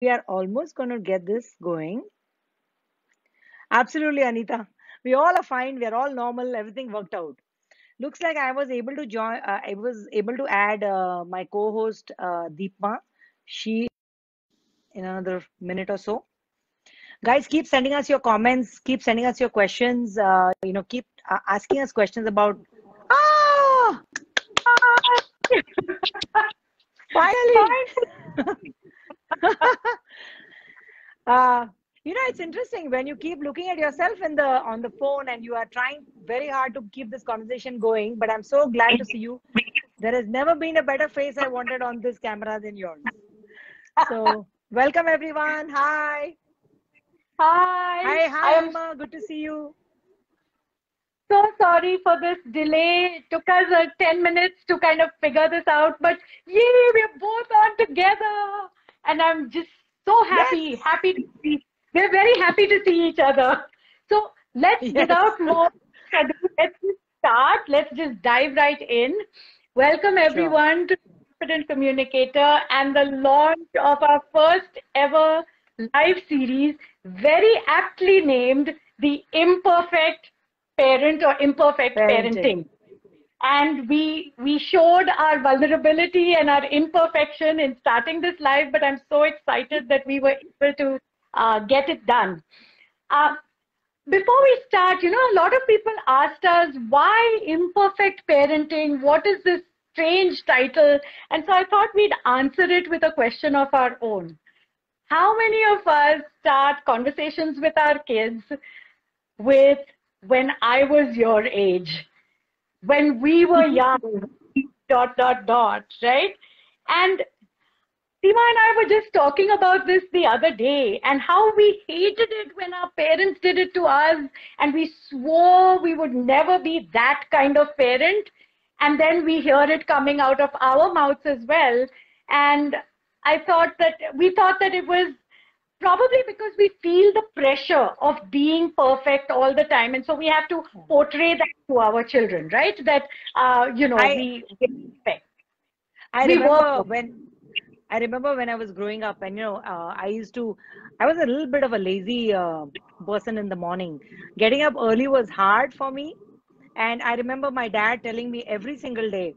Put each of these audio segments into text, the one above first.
We are almost going to get this going. Absolutely, Anita. We all are fine. We are all normal. Everything worked out. Looks like I was able to join. I was able to add my co-host Deepma. She in another minute or so. Guys, keep sending us your comments. Keep sending us your questions. Keep asking us questions about. Ah, finally. Uh, it's interesting when you keep looking at yourself in the on the phone and you are trying very hard to keep this conversation going. But I'm so glad to see you. There has never been a better face I wanted on this camera than yours. So welcome everyone. Hi. Hi, Hi, I am Uma. Good to see you. so sorry for this delay. It took us 10 minutes to kind of figure this out, but yay, we're both on together. And I'm just so happy, Yes. happy to see. We're very happy to see each other. So let's, Yes. without more ado, let's just start. Let's just dive right in. Welcome Sure. everyone to Confident Communicator and the launch of our first ever live series, very aptly named The Imperfect Parent or Imperfect Parenting. Parenting. And we showed our vulnerability and our imperfection in starting this live, but I'm so excited that we were able to get it done. Uh, Before we start, a lot of people asked us why imperfect parenting? What is this strange title? And so I thought we'd answer it with a question of our own. How many of us start conversations with our kids with when I was your age, when we were young, dot, dot, dot, right? And Seema and I were just talking about this the other day and how we hated it when our parents did it to us and we swore we would never be that kind of parent. And then we hear it coming out of our mouths as well. And we thought that it was probably because we feel the pressure of being perfect all the time. And so we have to portray that to our children, right? That, I we expect. I We were remember perfect. when I remember when I was growing up, and I was a little bit of a lazy person in the morning. Getting up early was hard for me, and I remember my dad telling me every single day,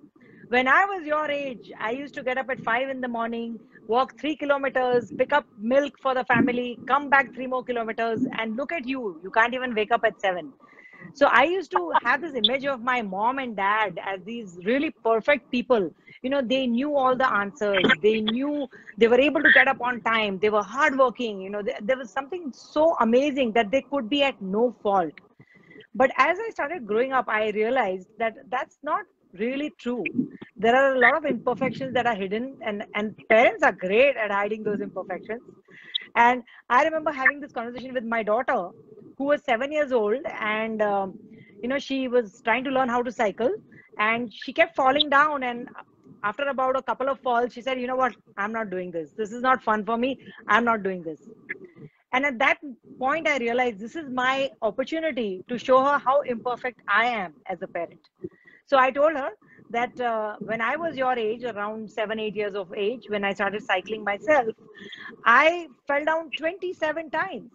when I was your age, I used to get up at 5 in the morning, walk 3 kilometers, pick up milk for the family, come back 3 more kilometers, and look at you, you can't even wake up at 7. So I used to have this image of my mom and dad as these really perfect people. They knew all the answers. They knew they were able to get up on time. They were hardworking. There was something so amazing that they could be at no fault. But as I started growing up, I realized that that's not really true. There are a lot of imperfections that are hidden, and parents are great at hiding those imperfections. And I remember having this conversation with my daughter, who was 7 years old, and she was trying to learn how to cycle, and she kept falling down. And after about a couple of falls, she said, "You know what? I'm not doing this. This is not fun for me. I'm not doing this." And at that point, I realized this is my opportunity to show her how imperfect I am as a parent. So I told her that when I was your age, around 7, 8 years of age, when I started cycling myself, I fell down 27 times.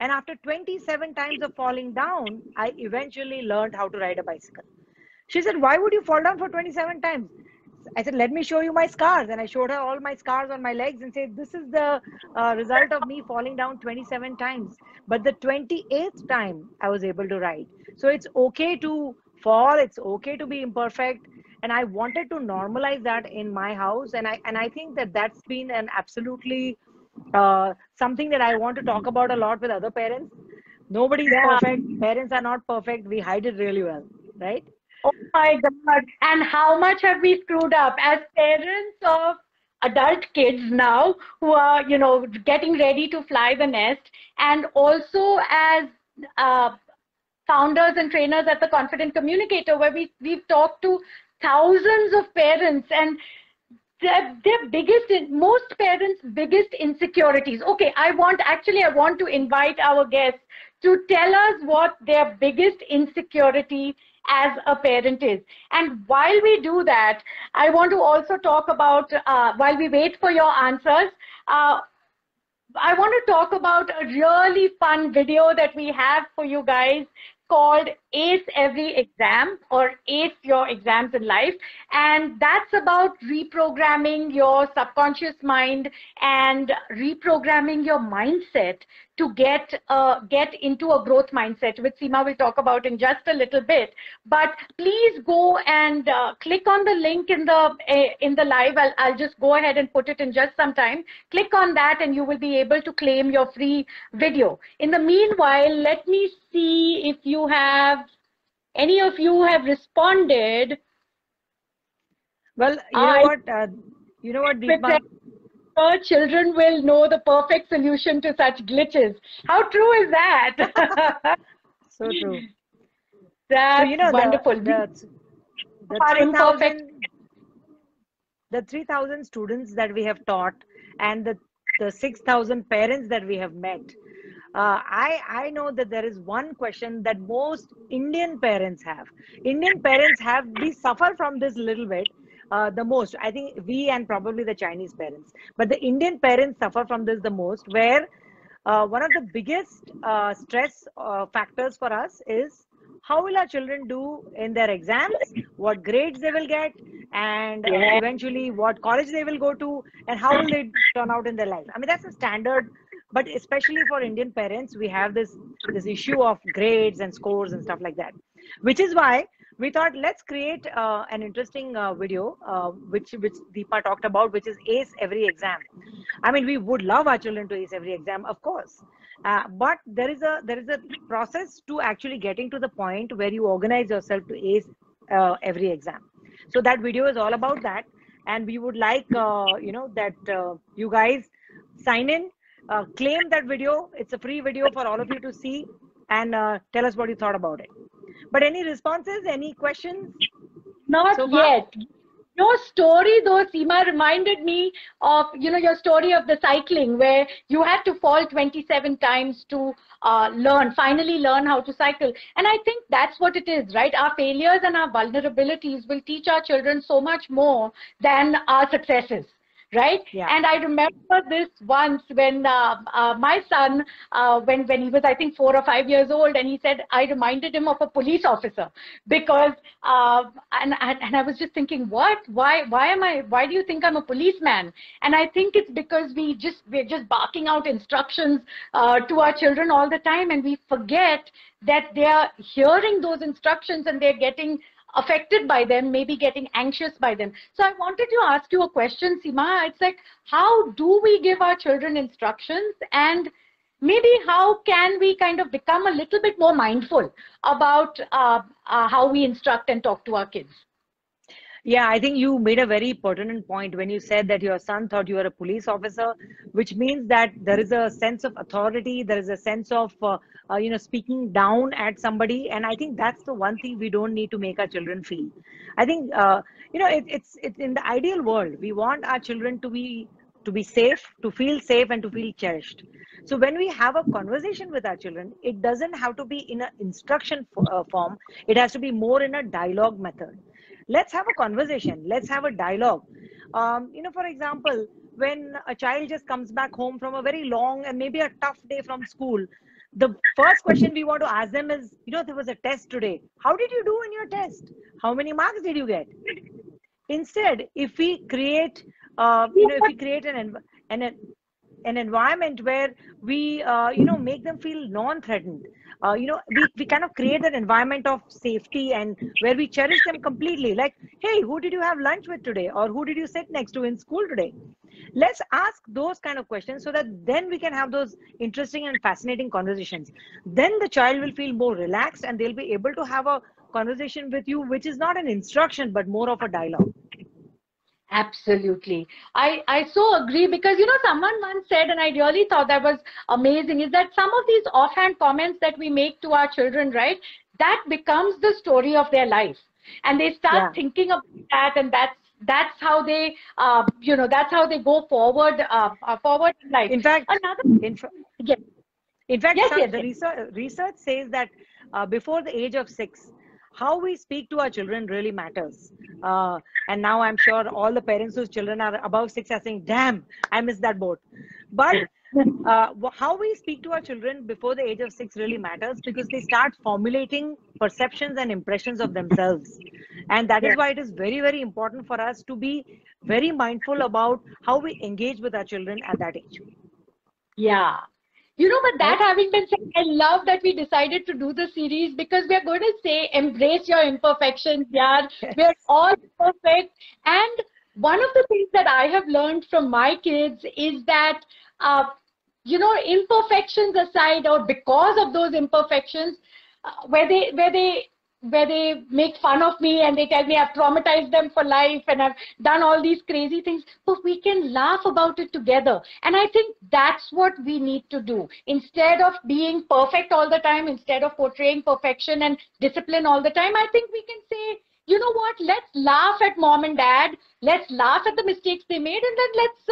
And after 27 times of falling down, I eventually learned how to ride a bicycle. She said, "Why would you fall down for 27 times?" I said, "Let me show you my scars." And I showed her all my scars on my legs and said, "This is the result of me falling down 27 times. But the 28th time, I was able to ride." So it's okay to fall, it's okay to be imperfect. And I wanted to normalize that in my house. And I think that that's been an absolutely something that I want to talk about a lot with other parents. Nobody's Yeah. perfect. Parents are not perfect. We hide it really well, right? Oh my God. And how much have we screwed up as parents of adult kids now who are, getting ready to fly the nest, and also as uh, founders and trainers at the Confident Communicator, where we've talked to thousands of parents, and their biggest, most parents' biggest insecurities. Okay, I want to invite our guests to tell us what their biggest insecurity as a parent is. And while we do that, I want to also talk about, while we wait for your answers, uh, I want to talk about a really fun video that we have for you guys called Ace Every Exam, or Ace Your Exams in Life. And that's about reprogramming your subconscious mind and reprogramming your mindset to get into a growth mindset, which Seema will talk about in just a little bit. But please go and click on the link in the live. I'll just go ahead and put it in just some time. Click on that and you will be able to claim your free video. In the meanwhile, let me see if any of you have responded. Well, you know what, Deepa? Children will know the perfect solution to such glitches. How true is that? So true. That's wonderful. The 3,000 students that we have taught, and the 6,000 parents that we have met, I know that there is one question that most Indian parents have. We suffer from this little bit the most. I think we and probably the Chinese parents, but the Indian parents suffer from this the most, where one of the biggest stress factors for us is how will our children do in their exams, what grades they will get, and eventually what college they will go to, and how will they turn out in their life. I mean, that's a standard, but especially for Indian parents, we have this issue of grades and scores and stuff like that, which is why we thought, let's create an interesting video, which Deepa talked about, which is Ace Every Exam. I mean, we would love our children to ace every exam, of course, but there is a process to actually getting to the point where you organize yourself to ace every exam. So that video is all about that, and we would like that you guys sign in, claim that video. It's a free video for all of you to see, and tell us what you thought about it. But any responses, any questions? Not so yet. Your story though, Seema, reminded me of, your story of the cycling, where you had to fall 27 times to finally learn how to cycle. And I think that's what it is, right? Our failures and our vulnerabilities will teach our children so much more than our successes. Right? Yeah. And I remember this once when my son, when he was, I think, 4 or 5 years old, and he said, I reminded him of a police officer because, and I was just thinking, what? Why do you think I'm a policeman? And I think it's because we're just barking out instructions to our children all the time, and we forget that they are hearing those instructions and they're getting affected by them, maybe getting anxious by them. So I wanted to ask you a question, Seema. It's like, how do we give our children instructions, and maybe how can we kind of become a little bit more mindful about how we instruct and talk to our kids? Yeah, I think you made a very pertinent point when you said that your son thought you were a police officer, which means that there is a sense of authority, there is a sense of speaking down at somebody, and I think that's the one thing we don't need to make our children feel. I think it's in the ideal world, we want our children to be safe, to feel safe, and to feel cherished. So when we have a conversation with our children, it doesn't have to be in an instruction form. It has to be more in a dialogue method. Let's have a conversation. Let's have a dialogue. For example, when a child just comes back home from a very long and maybe a tough day from school, the first question we want to ask them is, there was a test today. How did you do in your test? How many marks did you get? Instead, if we create, an environment where we, make them feel non-threatened, we kind of create an environment of safety and where we cherish them completely. Like, hey, who did you have lunch with today? Or who did you sit next to in school today? Let's ask those kind of questions so that then we can have those interesting and fascinating conversations. Then the child will feel more relaxed and they'll be able to have a conversation with you, which is not an instruction, but more of a dialogue. Absolutely. I so agree, because, someone once said, and I really thought that was amazing, is that some of these offhand comments that we make to our children, right, that becomes the story of their life. And they start thinking about that, and that's how they, that's how they go forward, in life. In fact, the research says that before the age of 6, how we speak to our children really matters. And now I'm sure all the parents whose children are above 6 are saying, damn, I missed that boat. But How we speak to our children before the age of 6 really matters, because they start formulating perceptions and impressions of themselves. And that is Yeah. why it is very, very important for us to be very mindful about how we engage with our children at that age, Yeah. You know, but that right? having been said, I love that we decided to do the series because we're going to say, embrace your imperfections, yaar. We're Yes. all perfect. And one of the things that I have learned from my kids is that, uh, imperfections aside, or because of those imperfections, where they make fun of me and they tell me I've traumatized them for life and I've done all these crazy things, but we can laugh about it together. And I think that's what we need to do. Instead of being perfect all the time, instead of portraying perfection and discipline all the time, I think we can say, you know what, let's laugh at mom and dad, let's laugh at the mistakes they made, and then let's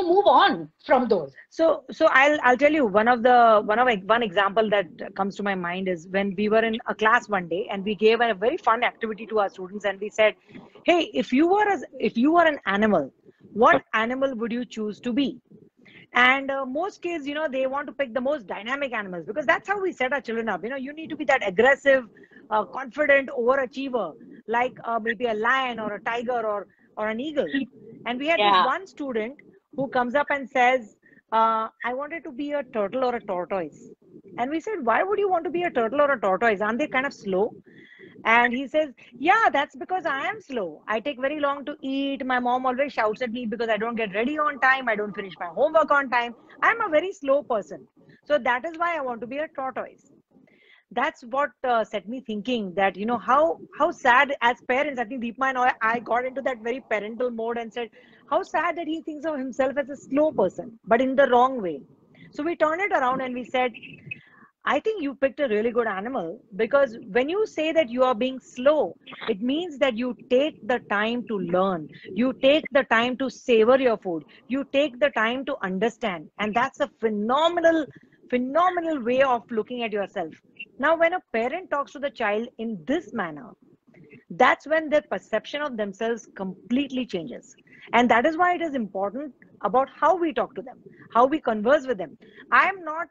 move on from those. So I'll tell you one example that comes to my mind is when we were in a class one day and we gave a very fun activity to our students, and we said, "Hey, if you were an animal, what animal would you choose to be?" And most kids, they want to pick the most dynamic animals, because that's how we set our children up. You need to be that aggressive, confident overachiever, like maybe a lion or a tiger or an eagle. And we had this Yeah. one student who comes up and says, I wanted to be a turtle or a tortoise. And we said, why would you want to be a turtle or a tortoise? Aren't they kind of slow? And he says, yeah, that's because I am slow. I take very long to eat. My mom always shouts at me because I don't get ready on time. I don't finish my homework on time. I'm a very slow person. So that is why I want to be a tortoise. That's what set me thinking that, how sad as parents. I think Deepma and I got into that very parental mode and said, how sad that he thinks of himself as a slow person, but in the wrong way. So we turned it around and we said, I think you picked a really good animal, because when you say that you are being slow, it means that you take the time to learn. You take the time to savor your food. You take the time to understand. And that's a phenomenal, phenomenal way of looking at yourself. Now, when a parent talks to the child in this manner, that's when their perception of themselves completely changes. And that is why it is important about how we talk to them, how we converse with them. I am not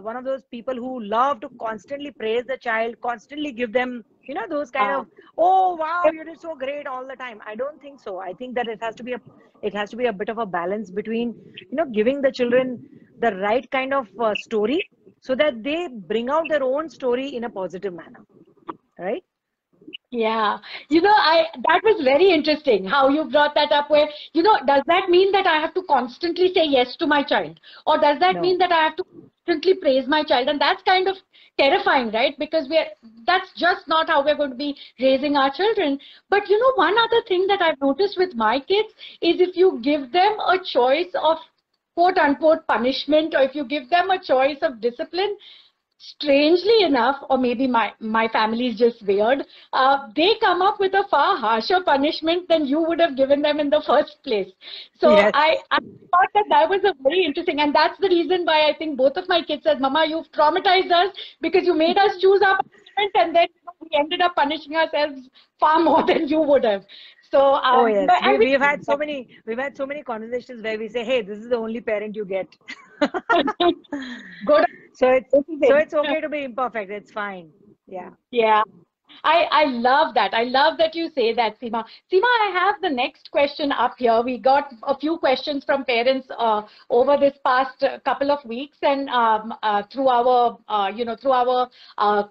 one of those people who love to constantly praise the child, constantly give them, those kind Uh, of, oh wow, you did so great all the time. I don't think so. I think that it has to be a bit of a balance between, giving the children the right kind of story, so that they bring out their own story in a positive manner, right? Yeah, I that was very interesting how you brought that up. Where, does that mean that I have to constantly say yes to my child, or does that mean No. that I have to constantly praise my child? And that's kind of terrifying, right? Because that's just not how we're going to be raising our children. But one other thing that I've noticed with my kids is if you give them a choice of quote unquote punishment, or if you give them a choice of discipline, strangely enough, or maybe my family is just weird, they come up with a far harsher punishment than you would have given them in the first place. So Yes. I thought that was a very interesting, and that's the reason why I think both of my kids said, Mama, you've traumatized us because you made us choose our punishment, and then we ended up punishing ourselves far more than you would have. So, Oh yes. and we We've had so many conversations where we say, hey, this is the only parent you get. good. So it's This is so it. it's okay to be imperfect. It's fine. Yeah. Yeah. I love that. I love that you say that, Seema. Seema, I have the next question up here. We got a few questions from parents over this past couple of weeks, and through our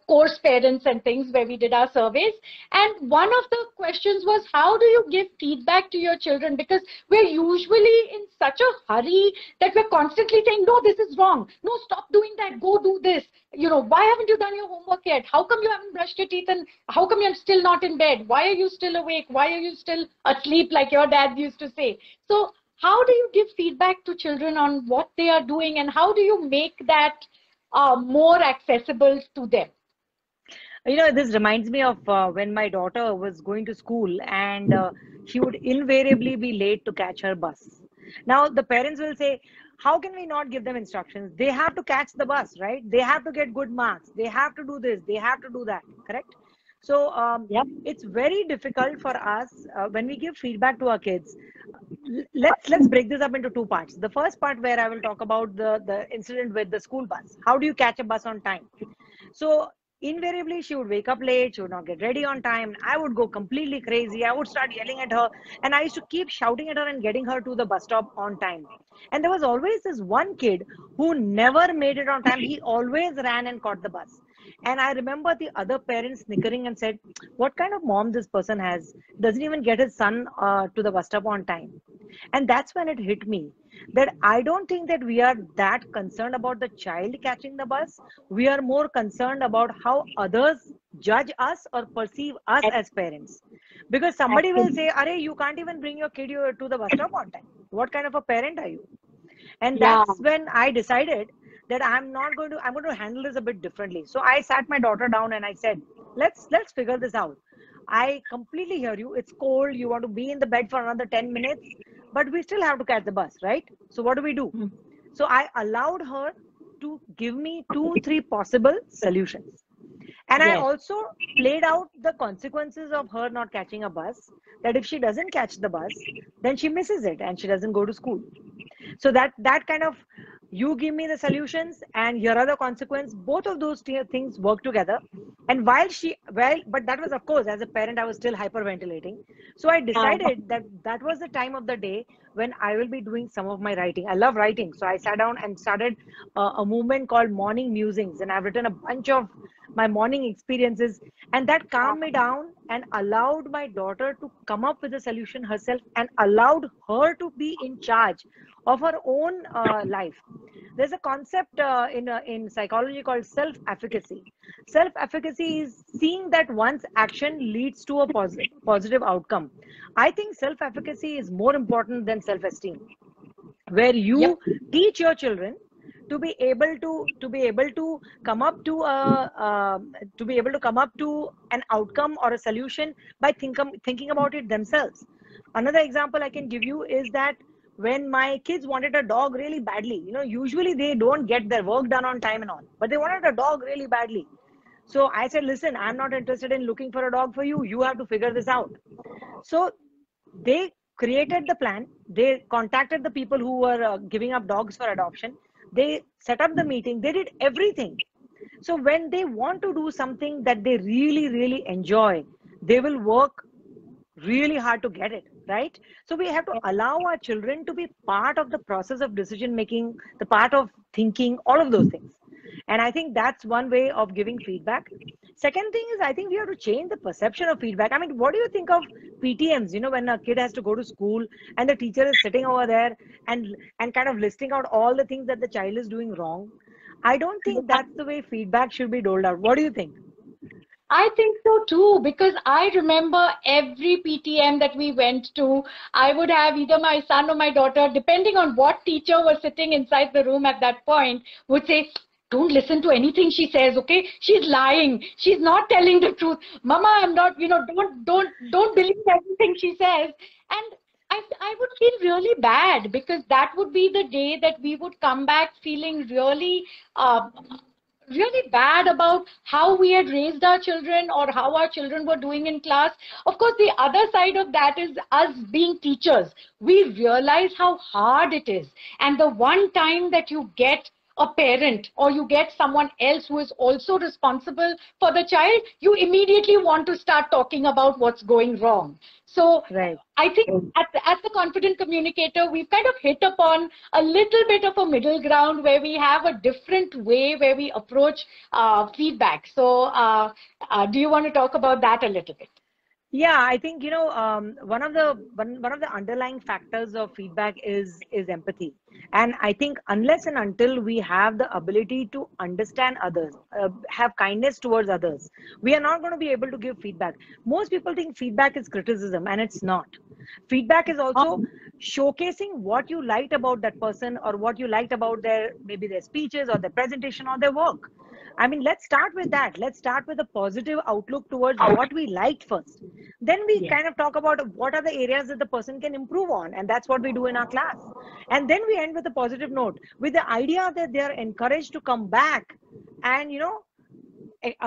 course parents and things where we did our surveys. And one of the questions was, how do you give feedback to your children? Because we're usually in such a hurry that we're constantly saying, no, this is wrong. No, stop doing that. Go do this. Why haven't you done your homework yet? How come you haven't brushed your teeth, and how come you're still not in bed? Why are you still awake? Why are you still asleep, like your dad used to say? So how do you give feedback to children on what they are doing, and how do you make that more accessible to them? This reminds me of when my daughter was going to school, and she would invariably be late to catch her bus. Now, the parents will say, how can we not give them instructions? They have to catch the bus, right? They have to get good marks. They have to do this. They have to do that, correct? So Yep. it's very difficult for us when we give feedback to our kids. Let's break this up into two parts. The first part where I will talk about the incident with the school bus. How do you catch a bus on time? So invariably, she would wake up late, she would not get ready on time. I would go completely crazy. I would start yelling at her, and I used to keep shouting at her and getting her to the bus stop on time. And there was always this one kid who never made it on time. He always ran and caught the bus. And I remember the other parents snickering and said, "What kind of mom this person has? Doesn't even get his son to the bus stop on time." And that's when it hit me that I don't think that we are that concerned about the child catching the bus. We are more concerned about how others judge us or perceive us as parents. Because somebody will Absolutely. say, "Arey, you can't even bring your kid to the bus stop on time. What kind of a parent are you?" And Yeah. that's when I decided that I'm going to handle this a bit differently. So I sat my daughter down and I said, let's figure this out. I completely hear you. It's cold. You want to be in the bed for another 10 minutes, but we still have to catch the bus, right? So what do we do? Mm. So I allowed her to give me two, three possible solutions. And I Yes. also played out the consequences of her not catching a bus, that if she doesn't catch the bus, then she misses it and she doesn't go to school. So that kind of, you give me the solutions and here are the consequence, both of those things work together. And but that was, of course, as a parent I was still hyperventilating. So I Yeah. decided that that was the time of the day when I will be doing some of my writing. I love writing, so I sat down and started a movement called morning musings, and I've written a bunch of my morning experiences, and that calmed me down and allowed my daughter to come up with a solution herself and allowed her to be in charge of her own life. There's a concept in psychology called self-efficacy. Self-efficacy is seeing that one's action leads to a positive outcome. I think self-efficacy is more important than self-esteem, where Yep. you teach your children to be able to come up to an outcome or a solution by thinking about it themselves. Another example I can give you is that when my kids wanted a dog really badly, usually they don't get their work done on time and all, but they wanted a dog really badly. So I said, "Listen, I'm not interested in looking for a dog for you. You have to figure this out." So they created the plan. They contacted the people who were giving up dogs for adoption. They set up the meeting. They did everything. So when they want to do something that they really, really enjoy, they will work really hard to get it, right? So we have to allow our children to be part of the process of decision making, the part of thinking, all of those things. And I think that's one way of giving feedback. Second thing is, I think we have to change the perception of feedback. I mean, what do you think of PTMs? When a kid has to go to school and the teacher is sitting over there and kind of listing out all the things that the child is doing wrong. I don't think that's the way feedback should be doled out. What do you think? I think so too, because I remember every PTM that we went to, I would have either my son or my daughter, depending on what teacher was sitting inside the room at that point, would say, "Don't listen to anything she says, okay? She's lying. She's not telling the truth. Mama, I'm not, don't believe everything she says." And I would feel really bad because that would be the day that we would come back feeling really bad about how we had raised our children or how our children were doing in class. Of course, the other side of that is us being teachers. We realize how hard it is. And the one time that you get a parent or you get someone else who is also responsible for the child, you immediately want to start talking about what's going wrong. So Right. I think at the Confident Communicator, we've kind of hit upon a little bit of a middle ground where we have a different way where we approach feedback. So do you want to talk about that a little bit? Yeah, I think one of the underlying factors of feedback is empathy, and I think unless and until we have the ability to understand others, have kindness towards others, we are not going to be able to give feedback. Most people think feedback is criticism, and it's not. Feedback is also showcasing what you liked about that person or what you liked about maybe their speeches or their presentation or their work. I mean, let's start with that. Let's start with a positive outlook towards what we liked first. Then we Yes. kind of talk about what are the areas that the person can improve on. And that's what we do in our class. And then we end with a positive note with the idea that they are encouraged to come back and,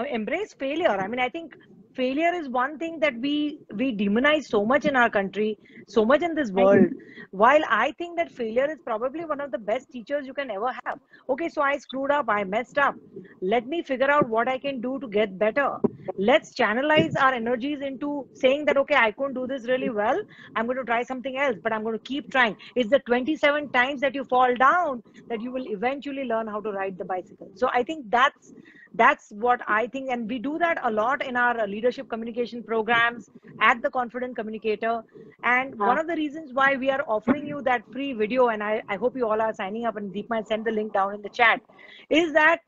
embrace failure. I mean, I think failure is one thing that we demonize so much in our country, so much in this world. While I think that failure is probably one of the best teachers you can ever have. Okay, so I screwed up, I messed up. Let me figure out what I can do to get better. Let's channelize our energies into saying that, okay, I couldn't do this really well. I'm going to try something else, but I'm going to keep trying. It's the 27 times that you fall down that you will eventually learn how to ride the bicycle. So I think that's what I think, and we do that a lot in our leadership communication programs at the Confident Communicator. And one of the reasons why we are offering you that free video, and I hope you all are signing up, and Deep might send the link down in the chat, is that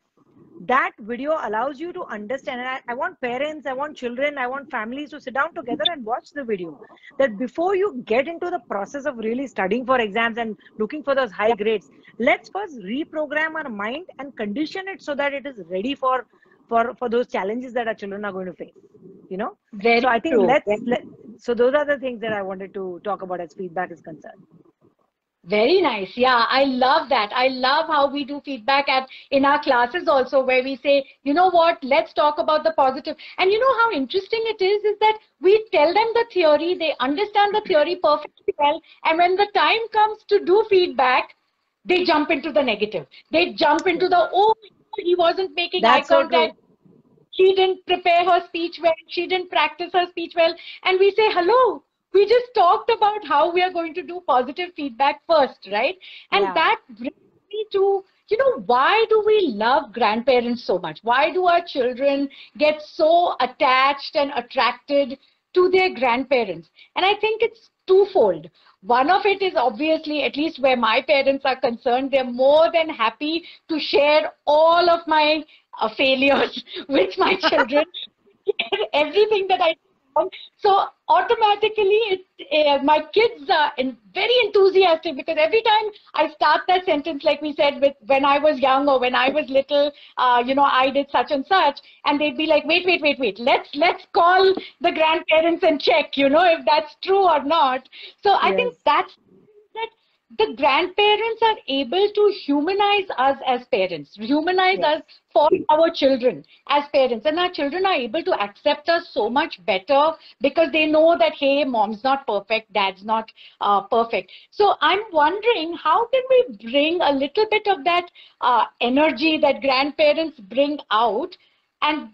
that video allows you to understand. And I want parents, I want children, I want families to sit down together and watch the video, that before you get into the process of really studying for exams and looking for those high grades, let's first reprogram our mind and condition it so that it is ready for those challenges that our children are going to face, you know. Very So I think true. so those are the things that I wanted to talk about as feedback is concerned. Very nice. Yeah, I love that. I love how we do feedback in our classes also, where we say, you know what, let's talk about the positive. And you know how interesting it is that we tell them the theory, they understand the theory perfectly well, and when the time comes to do feedback, they jump into the negative. They jump into the, oh, he wasn't making eye That's so contact. true. She didn't prepare her speech well. She didn't practice her speech well. And we say, hello, we just talked about how we are going to do positive feedback first, right? And Yeah. that brings me to, you know, why do we love grandparents so much? Why do our children get so attached and attracted to their grandparents? And I think it's twofold. One of it is obviously, at least where my parents are concerned, they're more than happy to share all of my failures with my children, everything that I do. So automatically, my kids are very enthusiastic, because every time I start that sentence, like we said, with when I was young or when I was little, you know, I did such and such, and they'd be like, wait, let's call the grandparents and check, you know, if that's true or not. So I think that's that the grandparents are able to humanize us as parents, humanize us for our children as parents, and our children are able to accept us so much better because they know that, hey, mom's not perfect, dad's not perfect. So I'm wondering, how can we bring a little bit of that energy that grandparents bring out and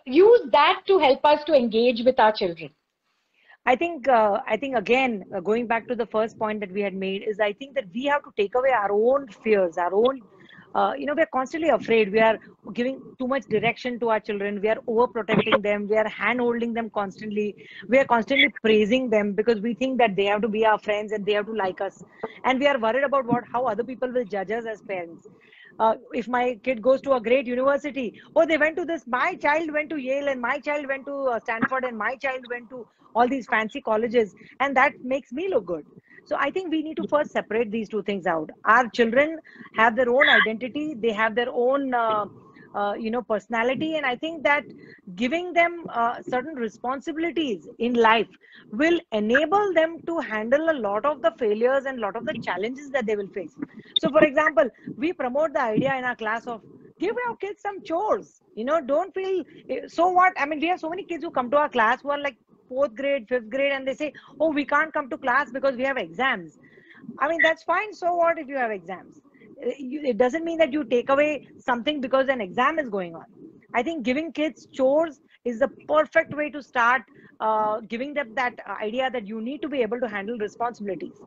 use that to help us to engage with our children? I think again, going back to the first point that we had made, is I think that we have to take away our own fears, our own, you know, we're constantly afraid. We are giving too much direction to our children. We are overprotecting them. We are hand holding them constantly. We are constantly praising them because we think that they have to be our friends and they have to like us. And we are worried about how other people will judge us as parents. If my kid goes to a great university, oh, they went to this, my child went to Yale, and my child went to Stanford, and my child went to all these fancy colleges, and that makes me look good. So I think we need to first separate these two things out. Our children have their own identity, they have their own you know, personality, and I think that giving them certain responsibilities in life will enable them to handle a lot of the failures and a lot of the challenges that they will face. So for example, we promote the idea in our class of give our kids some chores, you know, don't feel so what. I mean, we have so many kids who come to our class who are like 4th grade, 5th grade, and they say, oh, we can't come to class because we have exams. I mean, that's fine. So what if you have exams? It doesn't mean that you take away something because an exam is going on. I think giving kids chores is the perfect way to start giving them that idea that you need to be able to handle responsibilities.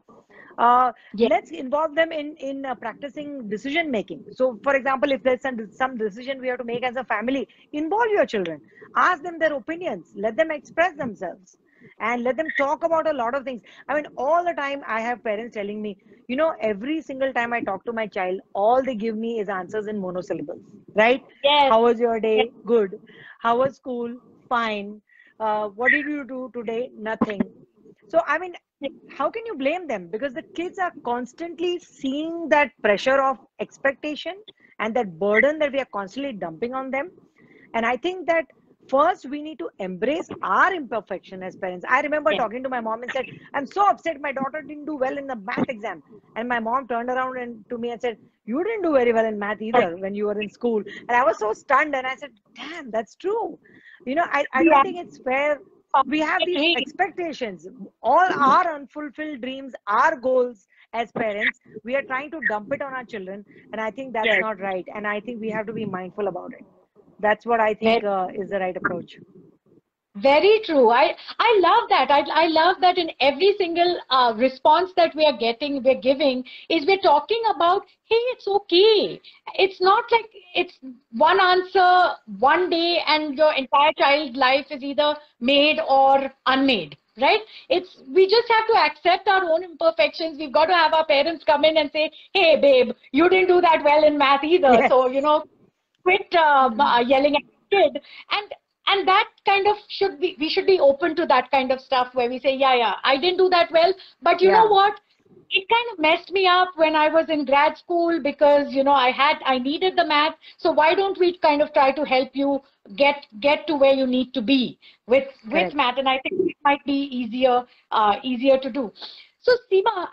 Let's involve them in practicing decision making. So for example, if there's some decision we have to make as a family, involve your children, ask them their opinions, let them express themselves, and let them talk about a lot of things. I mean, all the time I have parents telling me, you know, every single time I talk to my child, all they give me is answers in monosyllables, right? How was your day? Good. How was school? Fine. What did you do today? Nothing. So I mean, how can you blame them? Because the kids are constantly seeing that pressure of expectation and that burden that we are constantly dumping on them. And I think that first we need to embrace our imperfection as parents. I remember talking to my mom and said, I'm so upset my daughter didn't do well in the math exam. And my mom turned around and to me and said, you didn't do very well in math either when you were in school. And I was so stunned, and I said, damn, that's true. I don't Yeah. think it's fair. We have these expectations, all our unfulfilled dreams, our goals as parents, we are trying to dump it on our children, and I think that's Yes. not right, and I think we have to be mindful about it. That's what I Very, think is the right approach. very true. I love that. I love that in every single response that we are getting, we're giving, is we're talking about, hey, it's okay. It's not like it's one answer one day and your entire child's life is either made or unmade. Right? We just have to accept our own imperfections. We've got to have our parents come in and say, hey, babe, you didn't do that well in math either. Yes. So, quit yelling at the kid. And that kind of we should be open to that kind of stuff where we say, yeah, I didn't do that well, but you know Yeah, what? It kind of messed me up when I was in grad school because, I needed the math. So why don't we kind of try to help you get to where you need to be with correct. math? And I think it might be easier to do. So Seema,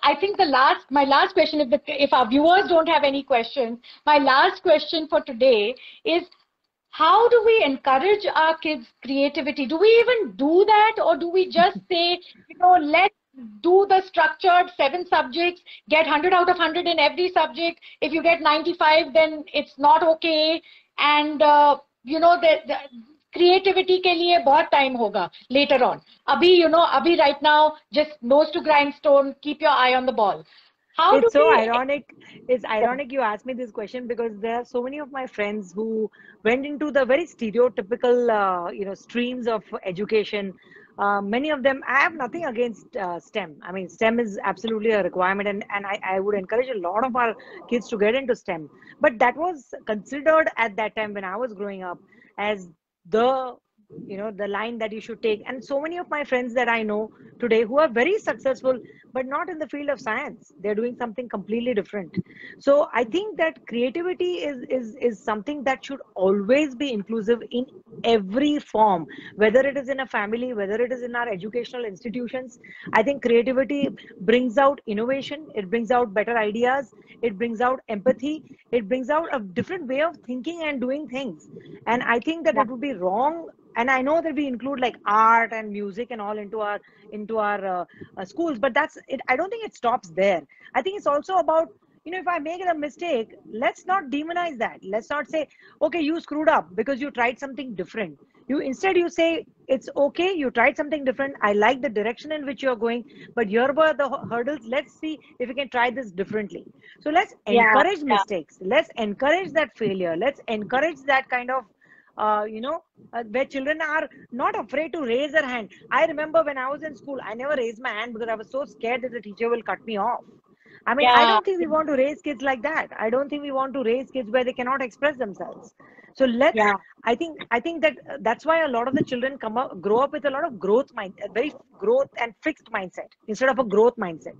I think my last question, if our viewers don't have any questions, my last question for today is, how do we encourage our kids' creativity? Do we even do that, or do we just say, let's do the structured 7 subjects, get 100 out of 100 in every subject. If you get 95, then it's not okay. And, the creativity के लिए बहुत time होगा later on. Abhi right now, just nose to grindstone, keep your eye on the ball. How do It's so we? ironic. It's ironic you asked me this question because there are so many of my friends who went into the very stereotypical, streams of education. Many of them, I have nothing against STEM. I mean, STEM is absolutely a requirement, and I would encourage a lot of our kids to get into STEM. But that was considered at that time when I was growing up as the the line that you should take. And so many of my friends that I know today who are very successful but not in the field of science, they're doing something completely different. So I think that creativity is something that should always be inclusive in every form, whether it is in a family, whether it is in our educational institutions. I think creativity brings out innovation, it brings out better ideas, it brings out empathy, it brings out a different way of thinking and doing things. And I think that it would be wrong, and I know that we include like art and music and all into our schools, but that's it. I don't think it stops there. I think it's also about, if I make a mistake, let's not demonize that. Let's not say, okay, you screwed up because you tried something different. You say it's okay, you tried something different, I like the direction in which you're going, but here were the hurdles, let's see if we can try this differently. So let's Yeah, encourage yeah. mistakes, let's encourage that failure, let's encourage that kind of where children are not afraid to raise their hand. I remember when I was in school, I never raised my hand because I was so scared that the teacher will cut me off. I mean, I Yeah. don't think we want to raise kids like that. I don't think we want to raise kids where they cannot express themselves. So let's. Yeah. I think that that's why a lot of the children grow up with a lot of very growth and fixed mindset instead of a growth mindset.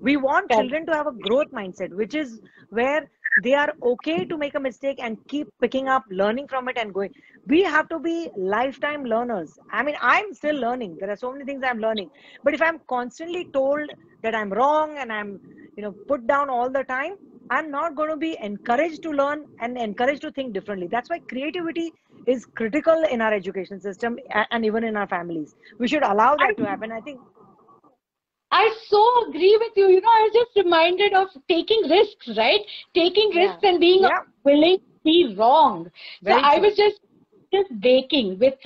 We want Correct. children to have a growth mindset, which is where they are okay to make a mistake and keep picking up, learning from it, and going. We have to be lifetime learners. I mean, I'm still learning. There are so many things I'm learning. But if I'm constantly told that I'm wrong and I'm put down all the time, I'm not going to be encouraged to learn and encouraged to think differently. That's why creativity is critical in our education system and even in our families. We should allow I that to happen, I think. I so agree with you. I was just reminded of taking risks, right? Taking Yeah, risks and being yeah, willing to be wrong. So very I true. was just baking with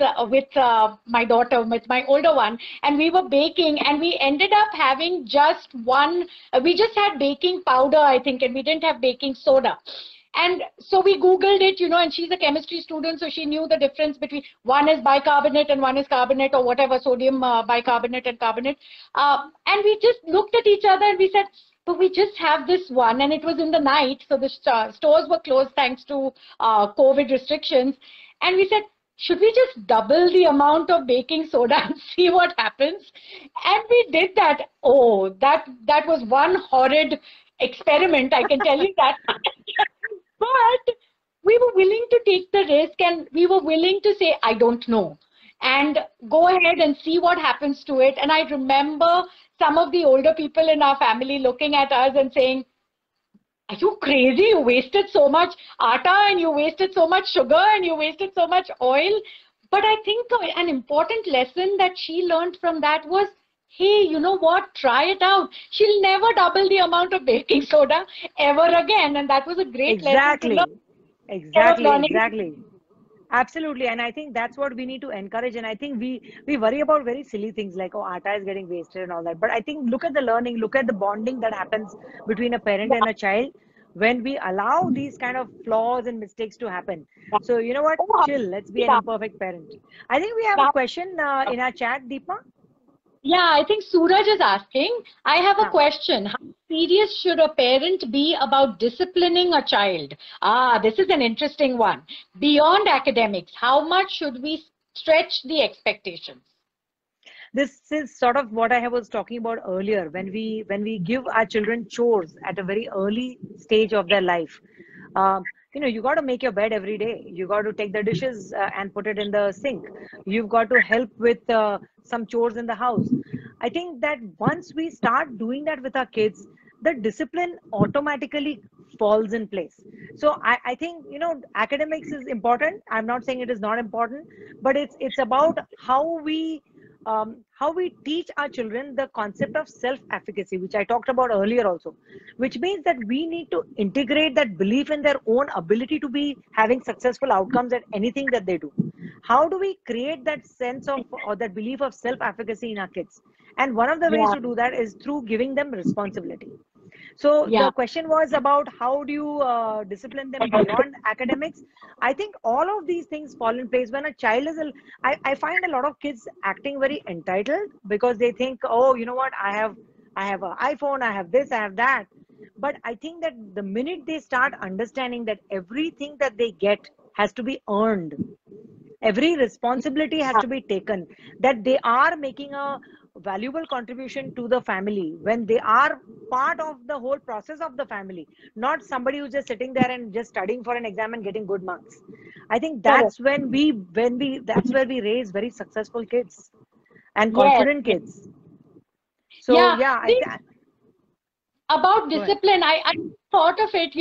my daughter, with my older one, and we were baking, and we ended up having just one. We just had baking powder, I think, and we didn't have baking soda. And so we Googled it, and she's a chemistry student, so she knew the difference between one is bicarbonate and one is carbonate or whatever, sodium bicarbonate and carbonate. And we just looked at each other and we said, but we just have this one, and it was in the night, so the stores were closed thanks to COVID restrictions. And we said, should we just double the amount of baking soda and see what happens? And we did that. Oh, that was one horrid experiment, I can tell you that. But we were willing to take the risk, and we were willing to say, I don't know, and go ahead and see what happens to it. And I remember some of the older people in our family looking at us and saying, are you crazy? You wasted so much atta, and you wasted so much sugar, and you wasted so much oil. But I think an important lesson that she learned from that was, hey, you know what? Try it out. She'll never double the amount of baking soda ever again. And that was a great lesson to Exactly. learn. Instead of learning. Exactly. Absolutely. And I think that's what we need to encourage. And I think we worry about very silly things like, oh, atta is getting wasted and all that. But I think look at the learning, look at the bonding that happens between a parent and a child when we allow these kind of flaws and mistakes to happen. So you know what? Oh, Chill. Let's be an yeah. imperfect parent. I think we have a question in our chat, Deepa. Yeah, I think Suraj is asking, I have a Huh. question. How serious should a parent be about disciplining a child? Ah, this is an interesting one. Beyond academics, how much should we stretch the expectations? This is sort of what I was talking about earlier. When we give our children chores at a very early stage of their life, you know, you got to make your bed every day. You got to take the dishes and put it in the sink. You've got to help with some chores in the house. I think that once we start doing that with our kids, the discipline automatically falls in place. So I think, you know, academics is important. I'm not saying it is not important, but it's about how we teach our children the concept of self-efficacy, which I talked about earlier also, which means that we need to integrate that belief in their own ability to be having successful outcomes at anything that they do. How do we create that sense of or that belief of self-efficacy in our kids? And one of the ways Yeah, to do that is through giving them responsibility. So yeah, the question was about how do you discipline them beyond academics? I think all of these things fall in place when a child is. I find a lot of kids acting very entitled because they think, oh, you know what, I have an iPhone, I have this, I have that. But I think that the minute they start understanding that everything that they get has to be earned, every responsibility has to be taken, that they are making a valuable contribution to the family when they are part of the whole process of the family, not somebody who's just sitting there and just studying for an exam and getting good marks. I think correct. that's when we that's where we raise very successful kids and Yes, confident yes. kids. So Yeah, yeah, about go ahead. discipline, I thought of it,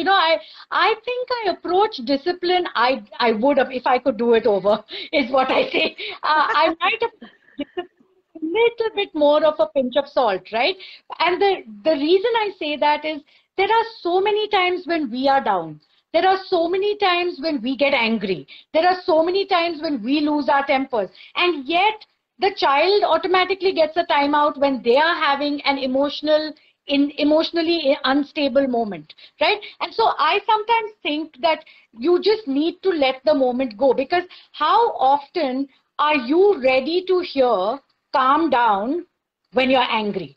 I think I approach discipline, I would have, if I could do it over, is what I say. I might have discipline a little bit more of a pinch of salt, right? And the reason I say that is, there are so many times when we are down. There are so many times when we get angry. There are so many times when we lose our tempers. And yet, the child automatically gets a timeout when they are having an emotionally unstable moment, right? And so I sometimes think that you just need to let the moment go, because how often are you ready to hear calm down when you're angry?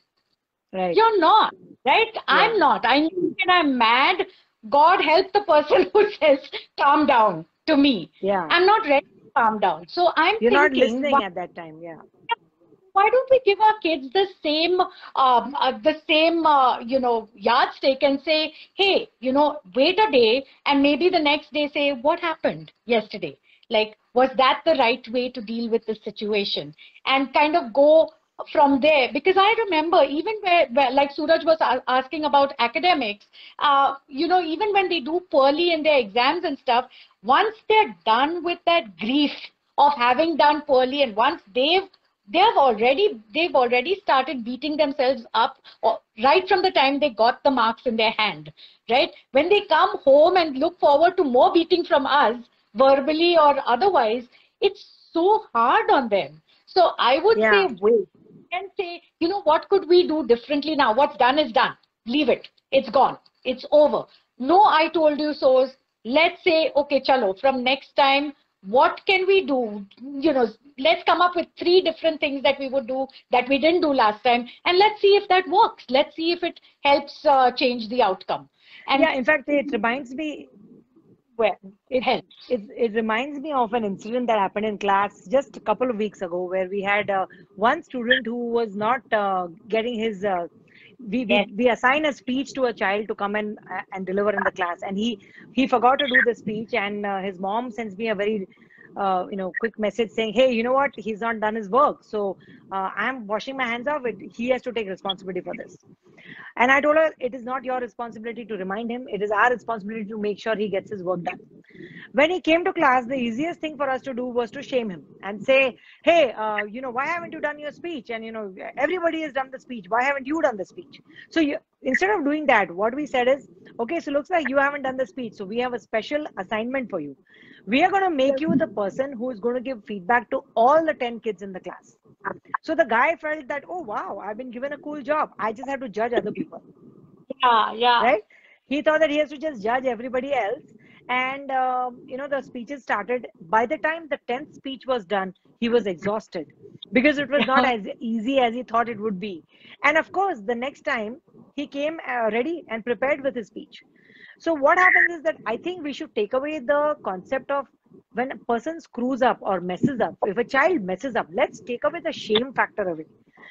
Right. You're not, right? Yeah. I'm not. I know when I'm mad, God help the person who says calm down to me. Yeah. I'm not ready to calm down. So I'm You're not thinking, listening at that time. Yeah. why don't we give our kids the same yardstick, and say, hey, wait a day, and maybe the next day say, what happened yesterday, like, was that the right way to deal with the situation, and kind of go from there. Because I remember, even where like Suraj was asking about academics, even when they do poorly in their exams and stuff, once they're done with that grief of having done poorly, and once they've already started beating themselves up, right from the time they got the marks in their hand, right? When they come home and look forward to more beating from us, verbally or otherwise, it's so hard on them. So I would say, Yeah. wait and say, what could we do differently now? What's done is done. Leave it. It's gone. It's over. No, I told you so's. Let's say, okay, chalo, from next time, what can we do? Let's come up with 3 different things that we would do that we didn't do last time, and let's see if that works. Let's see if it helps change the outcome. And Yeah. In fact, it reminds me. well, it It, helps. it reminds me of an incident that happened in class just a couple of weeks ago, where we had one student who was not getting his we assign a speech to a child to come and deliver in the class, and he forgot to do the speech, and his mom sends me a very quick message saying, hey, you know what, he's not done his work, so I'm washing my hands of it, he has to take responsibility for this. And I told her, it is not your responsibility to remind him, it is our responsibility to make sure he gets his work done. When he came to class, the easiest thing for us to do was to shame him and say, hey, why haven't you done your speech? And, everybody has done the speech. Why haven't you done the speech? So instead of doing that, what we said is, okay, so looks like you haven't done the speech. So we have a special assignment for you. We are going to make you the person who is going to give feedback to all the 10 kids in the class. So the guy felt that, oh, wow, I've been given a cool job. I just have to judge other people. Yeah. Right? He thought that he has to just judge everybody else. And, the speeches started. By the time the 10th speech was done, he was exhausted because it was not as easy as he thought it would be. And of course, the next time he came ready and prepared with his speech. So what happens is that I think we should take away the concept of when a person screws up or messes up. If a child messes up, let's take away the shame factor of it.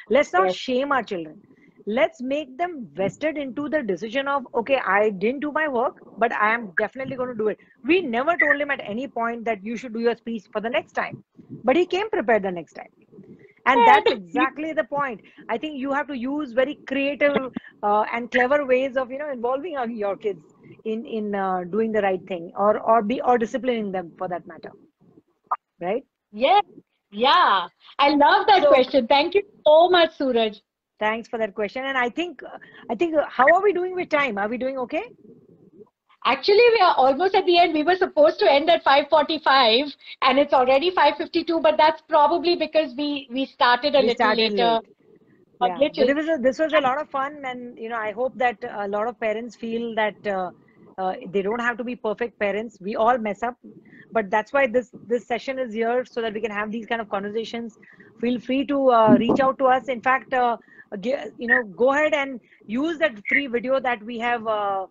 Let's not shame our children. Let's make them vested into the decision of, okay, I didn't do my work, but I am definitely going to do it. We never told him at any point that you should do your speech for the next time, but he came prepared the next time. And that's exactly the point. I think you have to use very creative and clever ways of, involving your kids in doing the right thing, or disciplining them for that matter. Right? Yeah. I love that question. Thank you so much, Suraj. Thanks for that question. And I think, how are we doing with time? Are we doing okay? Actually, we are almost at the end. We were supposed to end at 5:45 and it's already 5:52, but that's probably because we started a little later. Yeah. But this was a lot of fun, and I hope that a lot of parents feel that they don't have to be perfect parents. We all mess up, but that's why this session is here, so that we can have these kind of conversations. Feel free to reach out to us. In fact, go ahead and use that free video that we have. I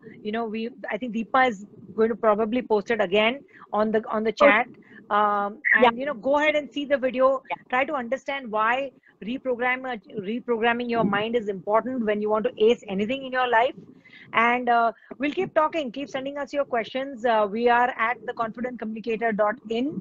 think Deepa is going to probably post it again on the chat. Go ahead and see the video. Try to understand why reprogramming your mind is important when you want to ace anything in your life. And we'll keep talking. Keep sending us your questions. We are at theconfidentcommunicator.in.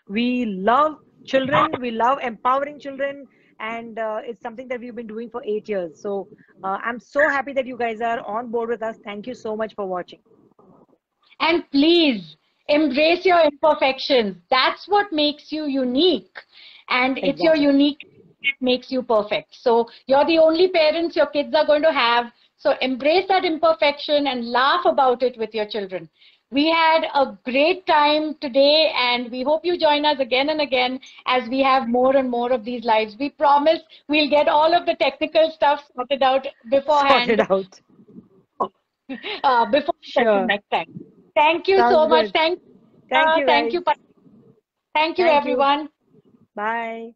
We love children. We love empowering children. And it's something that we've been doing for 8 years. So I'm so happy that you guys are on board with us. Thank you so much for watching. And please embrace your imperfections. That's what makes you unique. And it's your unique that makes you perfect. So you're the only parents your kids are going to have. So embrace that imperfection and laugh about it with your children. We had a great time today, and we hope you join us again and again as we have more and more of these lives. We promise we'll get all of the technical stuff sorted out beforehand. Before next time. Thank you so much. Thank you. Thank you, everyone. Bye.